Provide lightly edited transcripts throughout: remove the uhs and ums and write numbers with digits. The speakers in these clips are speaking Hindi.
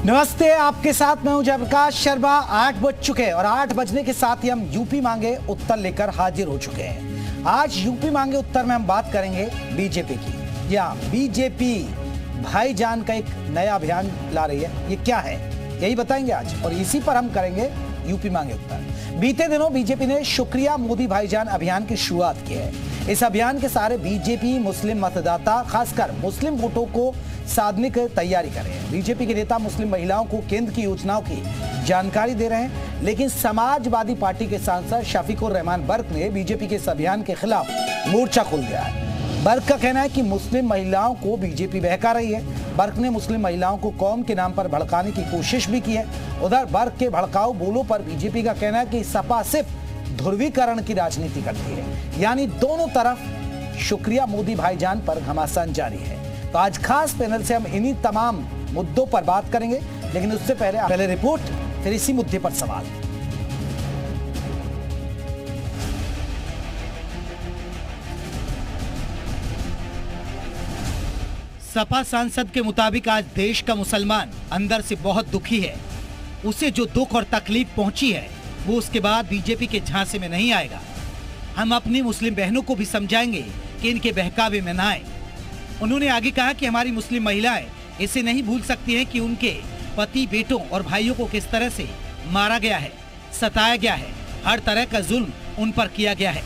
नमस्ते, आपके साथ मैं हूं जयप्रकाश शर्मा। 8 बज चुके हैं और 8 बजने के साथ ही हम यूपी मांगे उत्तर लेकर हाजिर हो चुके हैं। आज यूपी मांगे उत्तर में हम बात करेंगे बीजेपी की। या बीजेपी भाईजान का एक नया अभियान ला रही है, ये क्या है यही बताएंगे आज, और इसी पर हम करेंगे यूपी मांगे उत्तर। बीते दिनों बीजेपी ने शुक्रिया मोदी भाईजान अभियान की शुरुआत की है। इस अभियान के सहारे बीजेपी मुस्लिम मतदाता, खासकर मुस्लिम वोटों को साधने की तैयारी कर रहे हैं। बीजेपी के नेता मुस्लिम महिलाओं को केंद्र की योजनाओं की जानकारी दे रहे हैं, लेकिन समाजवादी पार्टी के सांसद शफीकुर रहमान बर्क ने बीजेपी के इस अभियान के खिलाफ मोर्चा खोल दिया है। बर्क का कहना है कि मुस्लिम महिलाओं को बीजेपी बहका रही है। बर्क ने मुस्लिम महिलाओं को कौम के नाम पर भड़काने की कोशिश भी की है। उधर बर्क के भड़काऊ बोलों पर बीजेपी का कहना है कि सपा सिर्फ ध्रुवीकरण की राजनीति करती है, यानी दोनों तरफ शुक्रिया मोदी भाईजान पर घमासान जारी है। तो आज खास पैनल से हम इन्हीं तमाम मुद्दों पर बात करेंगे, लेकिन उससे पहले रिपोर्ट, फिर इसी मुद्दे पर सवाल। सपा सांसद के मुताबिक आज देश का मुसलमान अंदर से बहुत दुखी है। उसे जो दुख और तकलीफ पहुंची है वो उसके बाद बीजेपी के झांसे में नहीं आएगा। हम अपनी मुस्लिम बहनों को भी समझाएंगे कि इनके बहकावे में न आए। उन्होंने आगे कहा कि हमारी मुस्लिम महिलाएं इसे नहीं भूल सकती हैं कि उनके पति, बेटों और भाइयों को किस तरह से मारा गया है, सताया गया है, हर तरह का जुल्म उन पर किया गया है।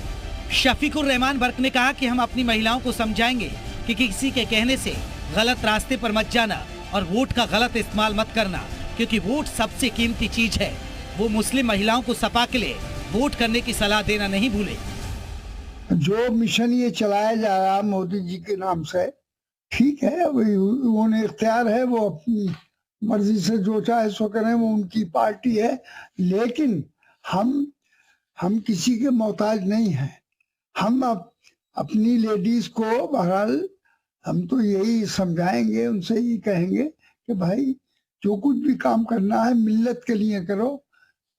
शफीकुर रहमान बर्क ने कहा कि हम अपनी महिलाओं को समझाएंगे कि किसी के कहने से गलत रास्ते पर मत जाना और वोट का गलत इस्तेमाल मत करना, क्योंकि वोट सबसे कीमती चीज है। वो मुस्लिम महिलाओं को सपा के लिए वोट करने की सलाह देना नहीं भूले। जो मिशन ये चलाया जा रहा मोदी जी के नाम से, ठीक है, उन्हें इख्तियार है, वो अपनी मर्जी से जो चाहे सो करें, वो उनकी पार्टी है। लेकिन हम किसी के मोहताज नहीं हैं। हम अपनी लेडीज को बहरहाल हम तो यही समझाएंगे, उनसे ही कहेंगे कि भाई जो कुछ भी काम करना है मिल्लत के लिए करो,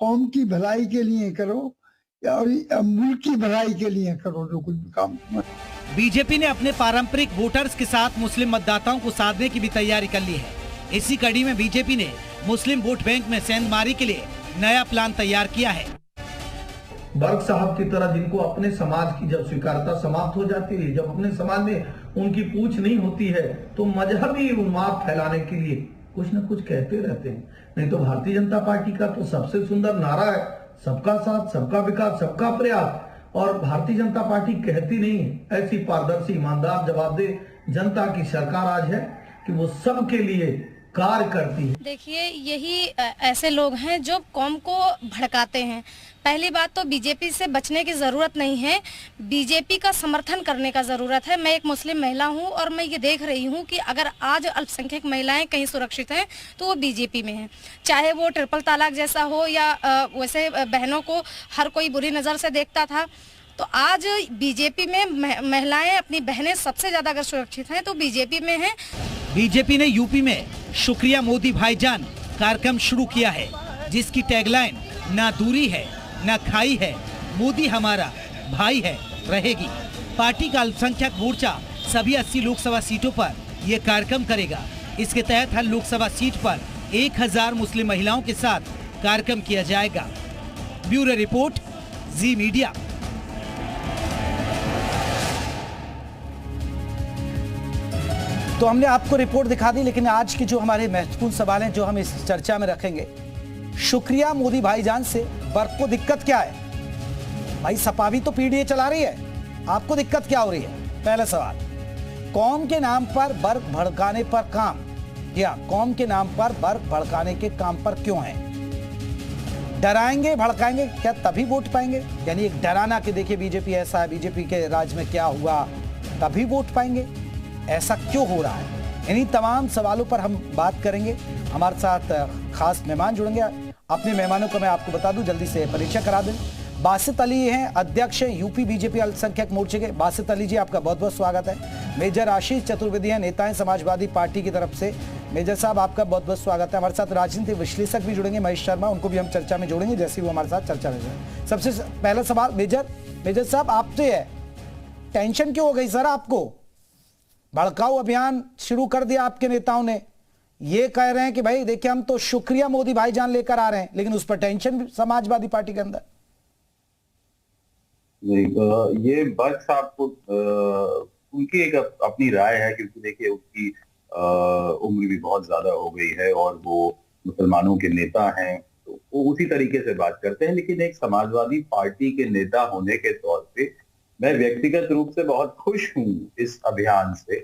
कौम की भलाई के लिए करो और मुल्क की भलाई के लिए करो, जो कुछ भी काम। बीजेपी ने अपने पारंपरिक वोटर्स के साथ मुस्लिम मतदाताओं को साधने की भी तैयारी कर ली है। इसी कड़ी में बीजेपी ने मुस्लिम वोट बैंक में सेंधमारी के लिए नया प्लान तैयार किया है। बर्क साहब की तरह जिनको अपने समाज की जब स्वीकारता समाप्त हो जाती है, जब अपने समाज में उनकी पूछ नहीं होती है, तो मजहबी उन्माद फैलाने के लिए कुछ न कुछ कहते रहते हैं। नहीं तो भारतीय जनता पार्टी का तो सबसे सुंदर नारा है, सबका साथ, सबका विकास, सबका प्रयास। और भारतीय जनता पार्टी कहती नहीं, ऐसी पारदर्शी, ईमानदार, जवाबदेह जनता की सरकार आज है कि वो सबके लिए कार्य करती है। देखिए, यही ऐसे लोग हैं जो कौम को भड़काते हैं। पहली बात तो बीजेपी से बचने की ज़रूरत नहीं है, बीजेपी का समर्थन करने का ज़रूरत है। मैं एक मुस्लिम महिला हूं और मैं ये देख रही हूं कि अगर आज अल्पसंख्यक महिलाएं कहीं सुरक्षित हैं तो वो बीजेपी में हैं। चाहे वो ट्रिपल तलाक जैसा हो या वैसे बहनों को हर कोई बुरी नज़र से देखता था, तो आज बीजेपी में महिलाएं, अपनी बहनें सबसे ज़्यादा अगर सुरक्षित हैं तो बीजेपी में हैं। बीजेपी ने यूपी में शुक्रिया मोदी भाईजान कार्यक्रम शुरू किया है, जिसकी टैगलाइन ना दूरी है ना खाई है, मोदी हमारा भाई है रहेगी। पार्टी का अल्पसंख्यक मोर्चा सभी 80 लोकसभा सीटों पर यह कार्यक्रम करेगा। इसके तहत हर लोकसभा सीट पर 1000 मुस्लिम महिलाओं के साथ कार्यक्रम किया जाएगा। ब्यूरो रिपोर्ट, जी मीडिया। तो हमने आपको रिपोर्ट दिखा दी, लेकिन आज की जो हमारे महत्वपूर्ण सवाल हैं जो हम इस चर्चा में रखेंगे, शुक्रिया मोदी भाईजान से बर्क को दिक्कत क्या है? भाई सपा भी तो पीडीए चला रही है, आपको दिक्कत क्या हो रही है? पहला सवाल। कौम के नाम पर बर्क भड़काने पर काम, या कौम के नाम पर बर्क भड़काने के काम पर क्यों है? डराएंगे भड़काएंगे क्या तभी वोट पाएंगे? यानी एक डराना कि देखिए बीजेपी ऐसा है, बीजेपी के राज में क्या हुआ, तभी वोट पाएंगे? ऐसा क्यों हो रहा है? इन्हीं तमाम सवालों पर हम बात करेंगे। हमारे साथ खास मेहमान जुड़ेंगे। अपने मेहमानों को मैं आपको बता दूं, जल्दी से परिचय करा दें। बासित अली हैं अध्यक्ष यूपी बीजेपी अल्पसंख्यक मोर्चे के। बासित अली जी, आपका बहुत बहुत स्वागत है। मेजर आशीष चतुर्वेदी हैं, नेता हैं समाजवादी पार्टी की तरफ से। मेजर साहब, आपका बहुत बहुत स्वागत है। हमारे साथ राजनीतिक विश्लेषक भी जुड़ेंगे, महेश शर्मा, उनको भी हम चर्चा में जोड़ेंगे जैसे वो हमारे साथ चर्चा में जाए। सबसे पहला सवाल मेजर साहब आपसे है, टेंशन क्यों हो गई सर आपको? भड़काऊ अभियान शुरू कर दिया आपके नेताओं ने, ये कह रहे हैं कि भाई देखिए हम तो शुक्रिया मोदी भाईजान लेकर आ रहे हैं, लेकिन उस पर टेंशन भी समाजवादी पार्टी के अंदर। ये बर्क साहब को उनकी एक अपनी राय है, क्योंकि देखिए उसकी उम्र भी बहुत ज्यादा हो गई है और वो मुसलमानों के नेता हैं, तो वो उसी तरीके से बात करते हैं। लेकिन एक समाजवादी पार्टी के नेता होने के तौर पे मैं व्यक्तिगत रूप से बहुत खुश हूँ इस अभियान से,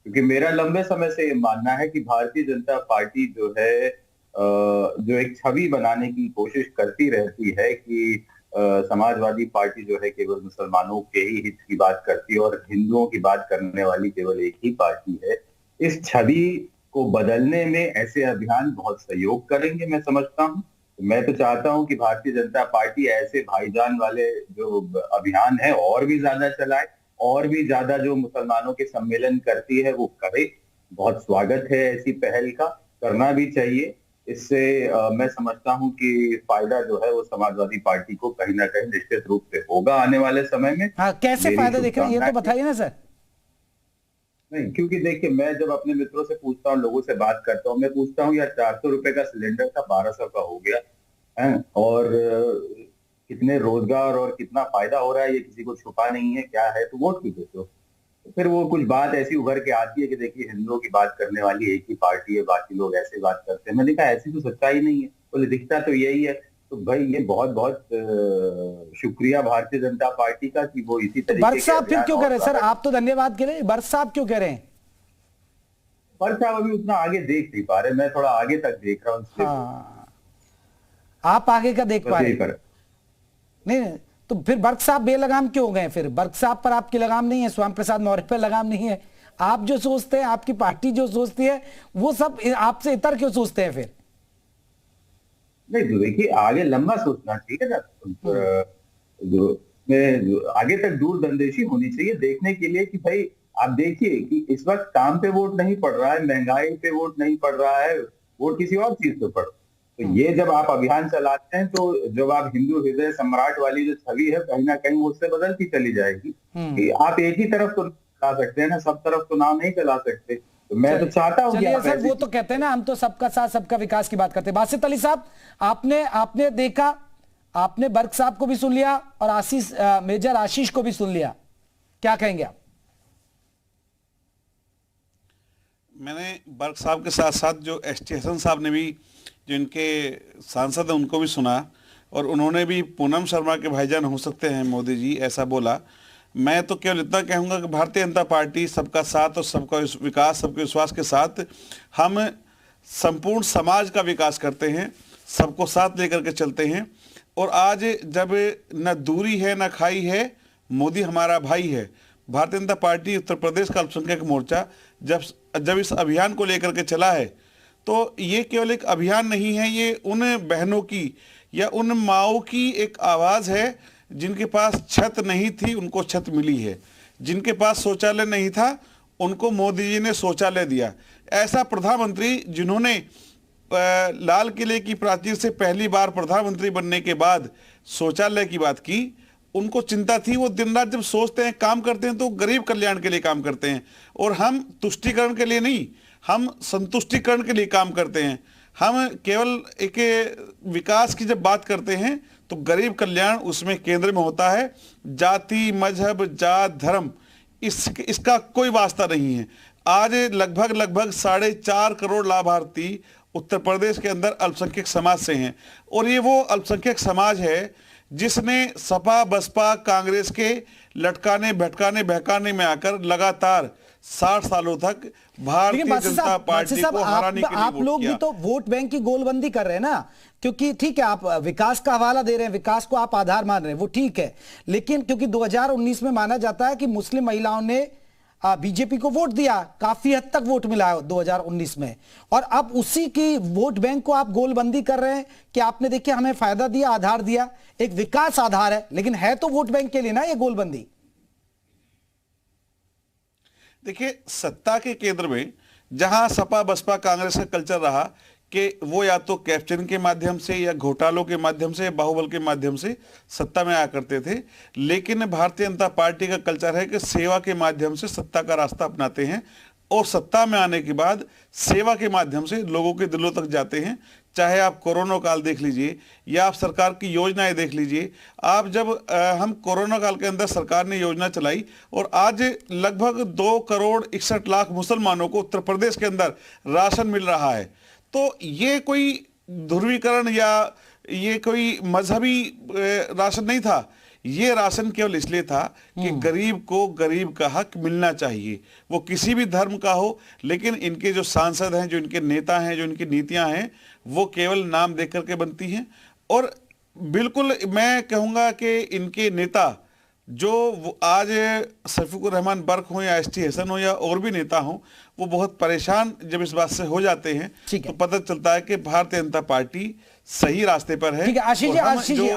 क्योंकि मेरा लंबे समय से ये मानना है कि भारतीय जनता पार्टी जो है जो एक छवि बनाने की कोशिश करती रहती है कि समाजवादी पार्टी जो है केवल मुसलमानों के ही हित की बात करती है और हिंदुओं की बात करने वाली केवल एक ही पार्टी है। इस छवि को बदलने में ऐसे अभियान बहुत सहयोग करेंगे, मैं समझता हूँ। मैं तो चाहता हूँ कि भारतीय जनता पार्टी ऐसे भाईजान वाले जो अभियान है और भी ज्यादा चलाए, और भी ज्यादा जो मुसलमानों के सम्मेलन करती है वो करे। बहुत स्वागत है ऐसी पहल का, करना भी चाहिए। इससे मैं समझता हूं कि फायदा जो है वो समाजवादी पार्टी को कहीं ना कहीं निश्चित रूप से होगा आने वाले समय में। हाँ, कैसे फायदा देख रहे हैं ये तो बताइए ना सर। नहीं, क्योंकि देखिए मैं जब अपने मित्रों से पूछता हूँ, लोगों से बात करता हूँ, मैं पूछता हूँ यार 400 रुपए का सिलेंडर था 1200 का हो गया है, और कितने रोजगार और कितना फायदा हो रहा है ये किसी को छुपा नहीं है, क्या है, तो वोट क्यों देते हो? तो फिर वो कुछ बात ऐसी उभर के आती है कि देखिए हिंदुओं की बात करने वाली एक ही पार्टी है, बाकी लोग ऐसे बात करते हैं। मैंने कहा ऐसी तो सच्चाई नहीं है, बोले दिखता तो यही है। तो भाई ये बहुत बहुत शुक्रिया भारतीय जनता पार्टी का कि वो इसी तरीके बर्क साहब फिर क्यों कह रहे हैं सर? आप तो धन्यवाद कह रहे हैं, बर्क साहब क्यों कह रहे हैं? बर्क साहब अभी उतना आगे देख नहीं पा रहे, मैं थोड़ा आगे तक देख रहा हूँ। हाँ, आप आगे का देख पा रहे हैं? नहीं, तो फिर बर्क साहब बेलगाम क्यों हो गए? फिर बर्क साहब पर आपकी लगाम नहीं है, स्वामी प्रसाद मौर्य पर लगाम नहीं है। आप जो सोचते हैं, आपकी पार्टी जो सोचती है, वो सब आपसे इतर क्यों सोचते हैं फिर? नहीं तो देखिए आगे लंबा सोचना चाहिए ना, आगे तक दूरदर्शी होनी चाहिए देखने के लिए कि भाई आप देखिए कि इस वक्त काम पे वोट नहीं पड़ रहा है, महंगाई पे वोट नहीं पड़ रहा है, वोट किसी और चीज पे पड़। तो ये जब आप अभियान चलाते हैं तो जब आप हिंदू हृदय सम्राट वाली जो छवि है कहीं ना कहीं उससे बदलती चली जाएगी कि आप एक ही तरफ तो चला सकते हैं ना, सब तरफ तो नाम नहीं चला सकते। तो मैं तो चाहता हूँ चलिए सर, वो तो कहते हैं ना हम तो सबका साथ सबका विकास की बात करते हैं। बासित अली साहब, आपने देखा, आपने बर्क साहब को भी सुन लिया और मेजर आशीष को भी सुन लिया, क्या कहेंगे आप? मैंने बर्क साहब के साथ साथ जो एस.टी. हसन साहब ने भी, जो इनके सांसद हैं, उनको भी सुना, और उन्होंने भी पूनम शर्मा के भाईजान हो सकते हैं मोदी जी, ऐसा बोला। मैं तो केवल इतना कहूँगा कि भारतीय जनता पार्टी सबका साथ और सबका विकास, सबके विश्वास के साथ हम संपूर्ण समाज का विकास करते हैं, सबको साथ लेकर के चलते हैं। और आज जब न दूरी है न खाई है, मोदी हमारा भाई है। भारतीय जनता पार्टी उत्तर प्रदेश का अल्पसंख्यक मोर्चा जब इस अभियान को लेकर के चला है, तो ये केवल एक अभियान नहीं है, ये उन बहनों की या उन माओं की एक आवाज़ है जिनके पास छत नहीं थी, उनको छत मिली है। जिनके पास शौचालय नहीं था, उनको मोदी जी ने शौचालय दिया। ऐसा प्रधानमंत्री जिन्होंने लाल किले की प्राचीर से पहली बार प्रधानमंत्री बनने के बाद शौचालय की बात की, उनको चिंता थी। वो दिन रात जब सोचते हैं, काम करते हैं, तो गरीब कल्याण के लिए काम करते हैं। और हम तुष्टीकरण के लिए नहीं, हम संतुष्टिकरण के लिए काम करते हैं। हम केवल एक विकास की जब बात करते हैं तो गरीब कल्याण उसमें केंद्र में होता है। जाति, मजहब, जात, धर्म इसका कोई वास्ता नहीं है। आज लगभग 4.5 करोड़ लाभार्थी उत्तर प्रदेश के अंदर अल्पसंख्यक समाज से हैं, और ये वो अल्पसंख्यक समाज है जिसने सपा, बसपा, कांग्रेस के लटकाने, भटकाने, बहकाने में आकर लगातार 60 सालों तक भारतीय जनता पार्टी को हराने के लिए आप लोग भी तो वोट बैंक की गोलबंदी कर रहे हैं ना, क्योंकि ठीक है आप विकास का हवाला दे रहे हैं, विकास को आप आधार मान रहे हैं, वो ठीक है। लेकिन क्योंकि 2019 में माना जाता है कि मुस्लिम महिलाओं ने बीजेपी को वोट दिया, काफी हद तक वोट मिला है 2019 में, और अब उसी की वोट बैंक को आप गोलबंदी कर रहे हैं कि आपने देखिए हमें फायदा दिया, आधार दिया, एक विकास आधार है, लेकिन है तो वोट बैंक के लिए ना ये गोलबंदी। देखिए, सत्ता के केंद्र में जहां सपा, बसपा, कांग्रेस का कल्चर रहा कि वो या तो कैप्चरिंग के माध्यम से या घोटालों के माध्यम से या बाहुबल के माध्यम से सत्ता में आया करते थे, लेकिन भारतीय जनता पार्टी का कल्चर है कि सेवा के माध्यम से सत्ता का रास्ता अपनाते हैं। और सत्ता में आने के बाद सेवा के माध्यम से लोगों के दिलों तक जाते हैं। चाहे आप कोरोना काल देख लीजिए या आप सरकार की योजनाएं देख लीजिए। आप जब हम कोरोना काल के अंदर सरकार ने योजना चलाई और आज लगभग 2,61,00,000 मुसलमानों को उत्तर प्रदेश के अंदर राशन मिल रहा है। तो ये कोई ध्रुवीकरण या ये कोई मजहबी राशन नहीं था, ये राशन केवल इसलिए था कि गरीब को गरीब का हक मिलना चाहिए, वो किसी भी धर्म का हो। लेकिन इनके जो सांसद हैं, जो इनके नेता हैं, जो इनकी नीतियां हैं, वो केवल नाम देख करके बनती हैं। और बिल्कुल मैं कहूँगा कि इनके नेता जो आज शफीकुर रहमान बर्क हो या एसटी हसन हो या और भी नेता हो, वो बहुत परेशान जब इस बात से हो जाते हैं तो पता चलता है कि भारतीय जनता पार्टी सही रास्ते पर है। ठीक है आशीष जी,